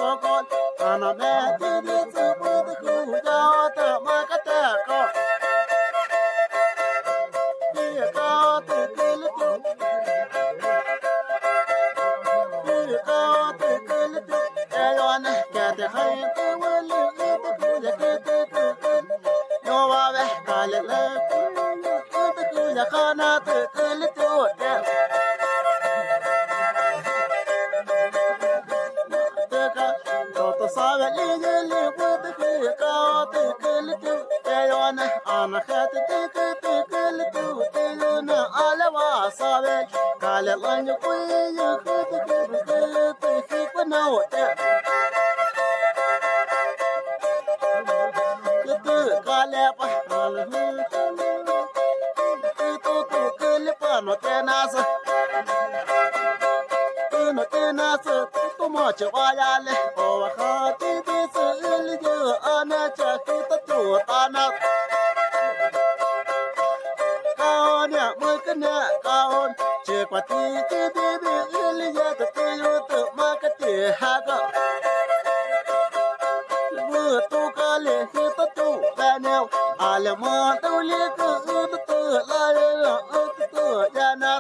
con ana mẹ đi đi sư bố tư khu cho tờ mà cái tờ con đi cao từ cây lít đi cao từ cây lít ai on cái tờ hay tư vấn lưu tư khu ya cái tư yo va ve cái lệ tư khu ya khana từ cây lít sabe liye le bud ke ka te kel tu te yona ana khat te kel tu te yona alwa sabe kale lan ku ye khat te ke na o te tu kale pa ala tu kel pa no te nas no te nas tu mo chwa ya le o kha ana cha ki ta tu ta na cao nè mới cái nè cao chỉ qua ti ti ti ti li ya ta ti yu tu ma ka ti ha ka mưa tu ka le ki ta tu ba neo a le ma tu le ku tu la le tu ya na